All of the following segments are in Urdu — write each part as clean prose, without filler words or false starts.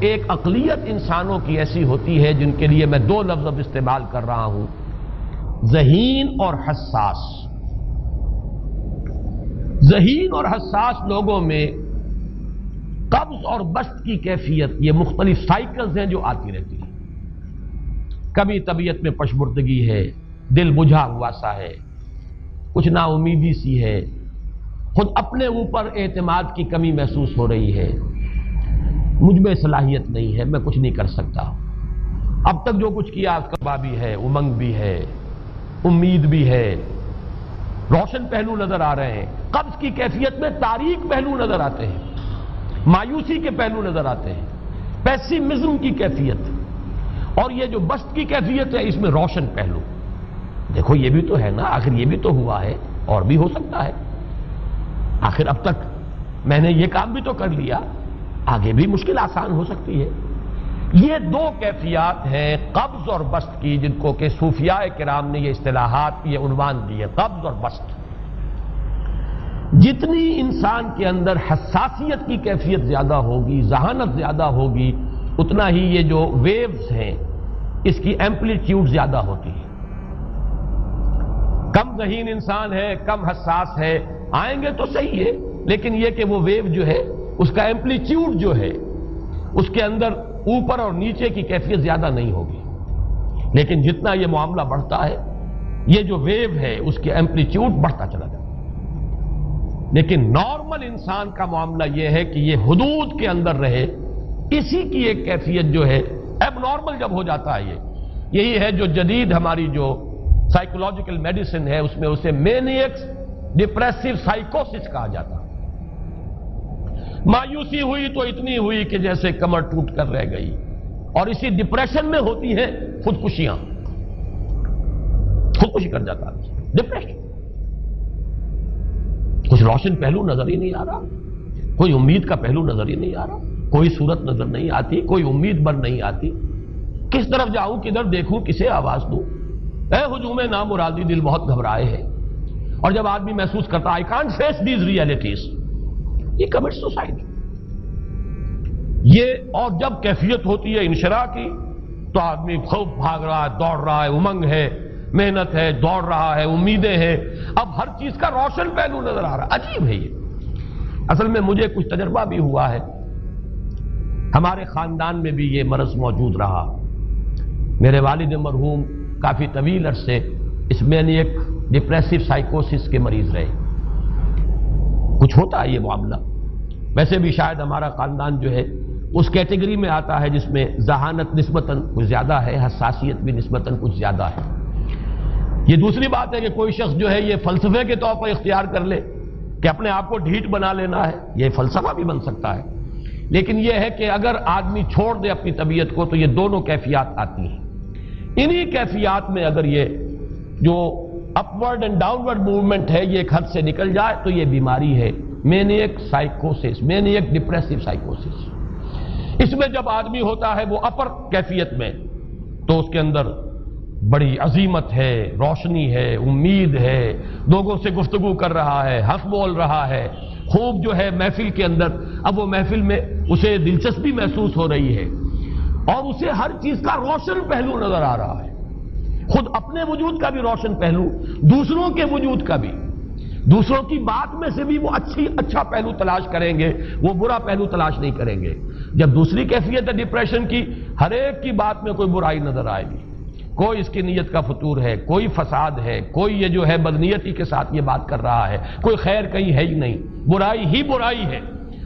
ایک اقلیت انسانوں کی ایسی ہوتی ہے جن کے لیے میں دو لفظ اب استعمال کر رہا ہوں، ذہین اور حساس۔ ذہین اور حساس لوگوں میں قبض اور بسط کی کیفیت، یہ مختلف سائیکلز ہیں جو آتی رہتی ہیں۔ کبھی طبیعت میں پشمردگی ہے، دل بجھا ہوا سا ہے، کچھ نا امیدی سی ہے، خود اپنے اوپر اعتماد کی کمی محسوس ہو رہی ہے، مجھ میں صلاحیت نہیں ہے، میں کچھ نہیں کر سکتا، اب تک جو کچھ کیا اس کا بھی ہے، امنگ بھی ہے، امید بھی ہے، روشن پہلو نظر آ رہے ہیں۔ قبض کی کیفیت میں تاریک پہلو نظر آتے ہیں، مایوسی کے پہلو نظر آتے ہیں، پیسیمزم کی کیفیت، اور یہ جو بسط کی کیفیت ہے اس میں روشن پہلو۔ دیکھو یہ بھی تو ہے نا، آخر یہ بھی تو ہوا ہے، اور بھی ہو سکتا ہے، آخر اب تک میں نے یہ کام بھی تو کر لیا، آگے بھی مشکل آسان ہو سکتی ہے۔ یہ دو کیفیات ہیں قبض اور بسط کی، جن کو کہ صوفیاء کرام نے یہ اصطلاحات، یہ عنوان دیے، قبض اور بسط۔ جتنی انسان کے اندر حساسیت کی کیفیت زیادہ ہوگی، ذہانت زیادہ ہوگی، اتنا ہی یہ جو ویوز ہیں اس کی ایمپلیٹیوڈ زیادہ ہوتی ہے۔ کم ذہین انسان ہے، کم حساس ہے، آئیں گے تو صحیح ہے، لیکن یہ کہ وہ ویو جو ہے اس کا ایمپلیٹیوڈ جو ہے اس کے اندر اوپر اور نیچے کی کیفیت زیادہ نہیں ہوگی۔ لیکن جتنا یہ معاملہ بڑھتا ہے یہ جو ویو ہے اس کے ایمپلیٹیوڈ بڑھتا چلا جاتا ہے۔ لیکن نارمل انسان کا معاملہ یہ ہے کہ یہ حدود کے اندر رہے، اسی کی ایک کیفیت جو ہے ایب نارمل جب ہو جاتا ہے، یہی ہے جو جدید ہماری جو سائیکولوجیکل میڈیسن ہے اس میں اسے مینیکس ڈپریسو سائیکوسس کہا جاتا ہے۔ مایوسی ہوئی تو اتنی ہوئی کہ جیسے کمر ٹوٹ کر رہ گئی، اور اسی ڈپریشن میں ہوتی ہیں خودکشیاں، خودکشی کر جاتا ہے ڈپریشن۔ کچھ روشن پہلو نظر ہی نہیں آ رہا، کوئی امید کا پہلو نظر ہی نہیں آ رہا، کوئی صورت نظر نہیں آتی، کوئی امید بر نہیں آتی، کس طرف جاؤں، کدھر دیکھوں، کسے آواز دوں، اے ہجوم نامرادی دل بہت گھبرائے ہیں۔ اور جب آدمی محسوس کرتا I can't face these realities، یہ commits suicide۔ یہ اور جب کیفیت ہوتی ہے انشراح کی تو آدمی خوب بھاگ رہا ہے، دوڑ رہا ہے، امنگ ہے، محنت ہے، دوڑ رہا ہے، امیدیں ہیں، اب ہر چیز کا روشن پہلو نظر آ رہا ہے۔ عجیب ہے یہ۔ اصل میں مجھے کچھ تجربہ بھی ہوا ہے، ہمارے خاندان میں بھی یہ مرض موجود رہا۔ میرے والد مرحوم کافی طویل عرصے اس مینیک ڈپریسو سائیکوسس کے مریض رہے۔ کچھ ہوتا ہے یہ معاملہ، ویسے بھی شاید ہمارا خاندان جو ہے اس کیٹیگری میں آتا ہے جس میں ذہانت نسبتاً کچھ زیادہ ہے، حساسیت بھی نسبتاً کچھ زیادہ ہے۔ یہ دوسری بات ہے کہ کوئی شخص جو ہے یہ فلسفے کے طور پر اختیار کر لے کہ اپنے آپ کو ڈھیٹ بنا لینا ہے، یہ فلسفہ بھی بن سکتا ہے۔ لیکن یہ ہے کہ اگر آدمی چھوڑ دے اپنی طبیعت کو تو یہ دونوں کیفیات آتی ہیں۔ انہی کیفیات میں اگر یہ جو اپورڈ اینڈ ڈاؤنورڈ موومنٹ ہے یہ ایک حد سے نکل جائے تو یہ بیماری ہے مینیک سائیکوسس، مینیک ڈپریسو سائیکوسس۔ اس میں جب آدمی ہوتا ہے وہ اپر کیفیت میں تو اس کے اندر بڑی عظیمت ہے، روشنی ہے، امید ہے، لوگوں سے گفتگو کر رہا ہے، ہنس بول رہا ہے، خوب جو ہے محفل کے اندر، اب وہ محفل میں اسے دلچسپی محسوس ہو رہی ہے اور اسے ہر چیز کا روشن پہلو نظر آ رہا ہے، خود اپنے وجود کا بھی روشن پہلو، دوسروں کے وجود کا بھی، دوسروں کی بات میں سے بھی وہ اچھا پہلو تلاش کریں گے، وہ برا پہلو تلاش نہیں کریں گے۔ جب دوسری کیفیت ہے ڈپریشن کی، ہر ایک کی بات میں کوئی برائی نظر آئے گی، کوئی اس کی نیت کا فطور ہے، کوئی فساد ہے، کوئی یہ جو ہے بدنیتی کے ساتھ یہ بات کر رہا ہے، کوئی خیر کہیں ہے ہی نہیں، برائی ہی برائی ہے،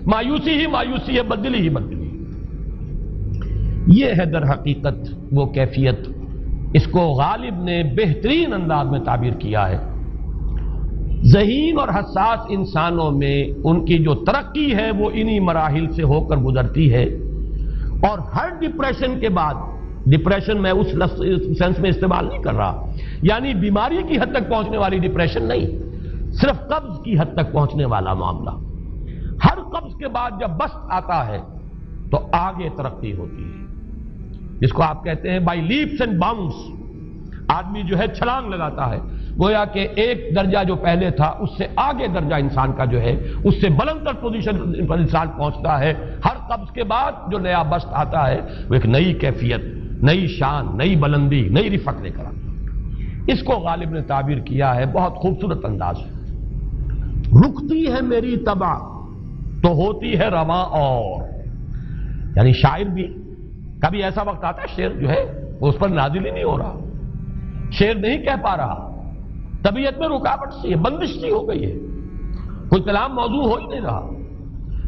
مایوسی ہی مایوسی ہے، بدلی ہی بدلی۔ یہ ہے در حقیقت وہ کیفیت، اس کو غالب نے بہترین انداز میں تعبیر کیا ہے۔ ذہین اور حساس انسانوں میں ان کی جو ترقی ہے وہ انہی مراحل سے ہو کر گزرتی ہے، اور ہر ڈپریشن کے بعد، ڈپریشن میں اس سینس میں استعمال نہیں کر رہا یعنی بیماری کی حد تک پہنچنے والی ڈپریشن نہیں، صرف قبض کی حد تک پہنچنے والا معاملہ۔ ہر قبض کے بعد جب بسط آتا ہے تو آگے ترقی ہوتی ہے، جس کو آپ کہتے ہیں بائی لیپس اینڈ باؤنڈس، آدمی جو ہے چھلانگ لگاتا ہے، گویا کہ ایک درجہ جو پہلے تھا اس سے آگے درجہ انسان کا جو ہے اس سے بلند تر پوزیشن پر انسان پہنچتا ہے. ہر قبض کے بعد جو نیا بست آتا ہے وہ ایک نئی کیفیت، نئی شان، نئی بلندی، نئی رفعت لے کر آتا ہے. اس کو غالب نے تعبیر کیا ہے بہت خوبصورت انداز ہے. رکتی ہے میری طبع تو ہوتی ہے رواں اور. یعنی شاعر بھی کبھی ایسا وقت آتا ہے شعر جو ہے اس پر نازل ہی نہیں ہو رہا، شعر نہیں کہہ پا رہا، طبیعت میں رکاوٹ سی ہے، بندش سی ہو گئی ہے، کوئی کلام موضوع ہو ہی نہیں رہا.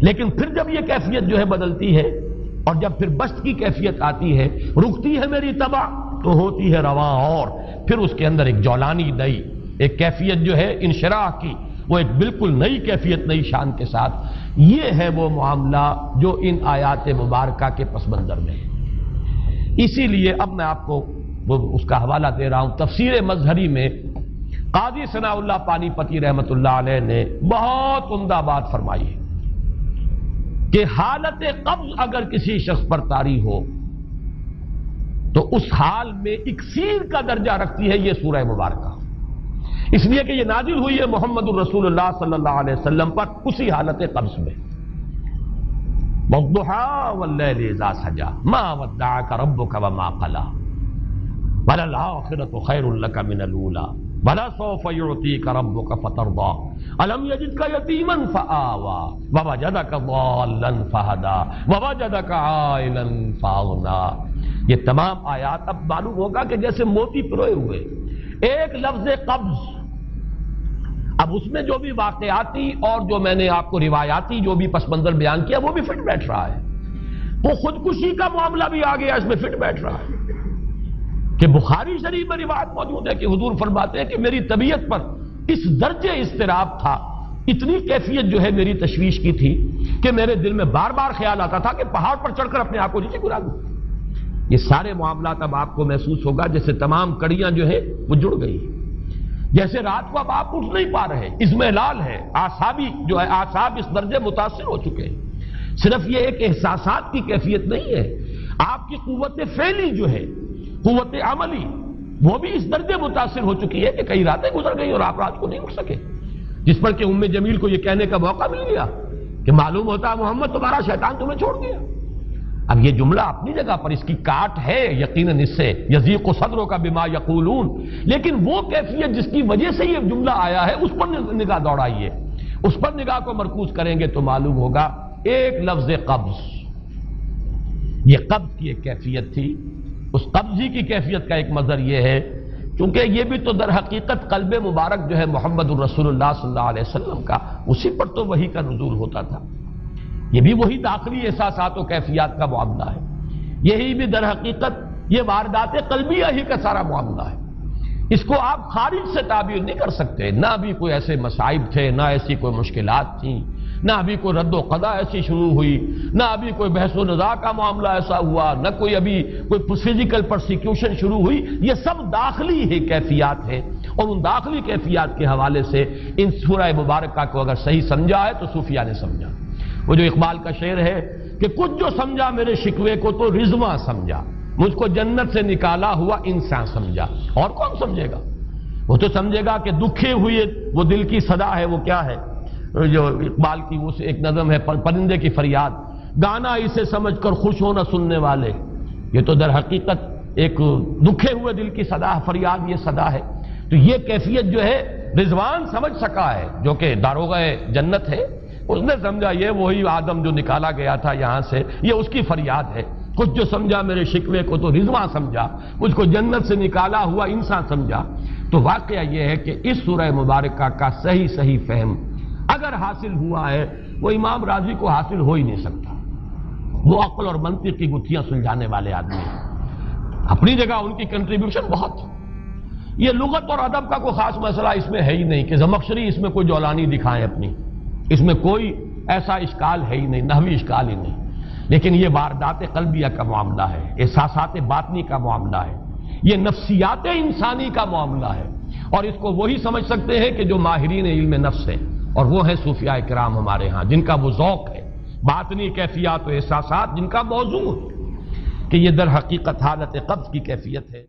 لیکن پھر جب یہ کیفیت جو ہے بدلتی ہے اور جب پھر بست کی کیفیت آتی ہے، رکتی ہے میری طبع تو ہوتی ہے رواں اور، پھر اس کے اندر ایک جولانی نئی ایک کیفیت جو ہے انشراح کی، وہ ایک بالکل نئی کیفیت نئی شان کے ساتھ. یہ ہے وہ معاملہ جو ان آیات مبارکہ کے پس منظر میں ہے. اسی لیے اب میں آپ کو اس کا حوالہ دے رہا ہوں. تفسیر مظہری میں قاضی ثناء اللہ پانی پتی رحمت اللہ علیہ نے بہت عمدہ بات فرمائی ہے کہ حالت قبض اگر کسی شخص پر طاری ہو تو اس حال میں اکسیر کا درجہ رکھتی ہے یہ سورہ مبارکہ، اس لیے کہ یہ نازل ہوئی ہے محمد الرسول اللہ صلی اللہ علیہ وسلم پر اسی حالت قبض میں. وَالضُّحَىٰ وَاللَّيْلِ إِذَا سَجَىٰ مَا وَدَّعَكَ رَبُّكَ وَمَا قَلَىٰ وَلَلْآخِرَةُ خَيْرٌ لَكَ مِنَ الْأُولَىٰ وَلَسَوْفَ يُعْطِيكَ رَبُّكَ فَتَرْضَىٰ أَلَمْ يَجِدْكَ يَتِيمًا فَآوَىٰ وَوَجَدَكَ ضَالًّا فَهَدَىٰ وَوَجَدَكَ عَائِلًا فَأَغْنَىٰ. یہ تمام آیات اب معلوم ہوگا کہ جیسے موتی پروئے ہوئے ایک لفظ قبض. اب اس میں جو بھی واقعاتی اور جو میں نے آپ کو روایاتی جو بھی پس منظر بیان کیا وہ بھی فٹ بیٹھ رہا ہے. وہ خودکشی کا معاملہ بھی آ گیا اس میں فٹ بیٹھ رہا ہے کہ بخاری شریف میں روایت موجود ہے کہ حضور فرماتے ہیں کہ میری طبیعت پر اس درجے اضطراب تھا، اتنی کیفیت جو ہے میری تشویش کی تھی کہ میرے دل میں بار بار خیال آتا تھا کہ پہاڑ پر چڑھ کر اپنے آپ کو نیچے گرا دوں. یہ سارے معاملات اب آپ کو محسوس ہوگا جیسے تمام کڑیاں جو ہیں وہ جڑ گئی، جیسے رات کو اب آپ اٹھ نہیں پا رہے، اضمحلال ہے، اعصابی جو ہے اعصاب اس درجے متاثر ہو چکے ہیں. صرف یہ ایک احساسات کی کیفیت نہیں ہے، آپ کی قوت فعلی جو ہے، قوت عملی، وہ بھی اس درجے متاثر ہو چکی ہے کہ کئی راتیں گزر گئی اور آپ رات کو نہیں اٹھ سکے، جس پر کہ ام جمیل کو یہ کہنے کا موقع مل گیا کہ معلوم ہوتا ہے محمد تمہارا شیطان تمہیں چھوڑ گیا. اب یہ جملہ اپنی جگہ پر اس کی کاٹ ہے یقیناً اس سے یضیق صدروں کا بما یقولون، لیکن وہ کیفیت جس کی وجہ سے یہ جملہ آیا ہے اس پر نگاہ دوڑائیے، اس پر نگاہ کو مرکوز کریں گے تو معلوم ہوگا ایک لفظ قبض، یہ قبض کی ایک کیفیت تھی. اس قبضی کی کیفیت کا ایک مظہر یہ ہے چونکہ یہ بھی تو در حقیقت قلب مبارک جو ہے محمد الرسول اللہ صلی اللہ علیہ وسلم کا، اسی پر تو وحی کا نزول ہوتا تھا. یہ بھی وہی داخلی احساسات و کیفیات کا معاملہ ہے، یہی بھی در حقیقت یہ واردات قلبیہ ہی کا سارا معاملہ ہے. اس کو آپ خارج سے تعبیر نہیں کر سکتے، نہ ابھی کوئی ایسے مصائب تھے، نہ ایسی کوئی مشکلات تھیں، نہ ابھی کوئی رد و قضا ایسی شروع ہوئی، نہ ابھی کوئی بحث و نزاع کا معاملہ ایسا ہوا، نہ کوئی ابھی کوئی فزیکل پرسیکیوشن شروع ہوئی. یہ سب داخلی ہی کیفیات ہیں اور ان داخلی کیفیات کے حوالے سے ان سورہ مبارکہ کو اگر صحیح سمجھا ہے تو صوفیہ نے سمجھا. وہ جو اقبال کا شعر ہے کہ کچھ جو سمجھا میرے شکوے کو تو رضواں سمجھا، مجھ کو جنت سے نکالا ہوا انسان سمجھا. اور کون سمجھے گا؟ وہ تو سمجھے گا کہ دکھے ہوئے وہ دل کی صدا ہے، وہ کیا ہے جو اقبال کی وہ ایک نظم ہے پرندے کی فریاد، گانا اسے سمجھ کر خوش ہونا سننے والے. یہ تو در حقیقت ایک دکھے ہوئے دل کی صدا فریاد، یہ صدا ہے. تو یہ کیفیت جو ہے رضوان سمجھ سکا ہے جو کہ داروغہ جنت ہے، اس نے سمجھا یہ وہی آدم جو نکالا گیا تھا یہاں سے، یہ اس کی فریاد ہے. کچھ جو سمجھا میرے شکوے کو تو رضواں سمجھا، مجھ کو جنت سے نکالا ہوا انسان سمجھا. تو واقعہ یہ ہے کہ اس سورہ مبارکہ کا صحیح فہم اگر حاصل ہوا ہے وہ امام راضی کو حاصل ہو ہی نہیں سکتا. وہ عقل اور منطق کی گتھیاں سلجھانے والے آدمی ہیں، اپنی جگہ ان کی کنٹریبیوشن بہت. یہ لغت اور ادب کا کوئی خاص مسئلہ اس میں ہے ہی نہیں کہ زمخشری اس میں کوئی جولانی دکھائیں اپنی، اس میں کوئی ایسا اشکال ہے ہی نہیں، نحوی اشکال ہی نہیں. لیکن یہ واردات قلبیہ کا معاملہ ہے، احساسات باطنی کا معاملہ ہے، یہ نفسیات انسانی کا معاملہ ہے. اور اس کو وہی سمجھ سکتے ہیں کہ جو ماہرین علم نفس ہیں، اور وہ ہیں صوفیاء کرام ہمارے ہاں، جن کا وہ ذوق ہے باطنی کیفیات و احساسات، جن کا موضوع ہے کہ یہ در حقیقت حالت قبض کی کیفیت ہے.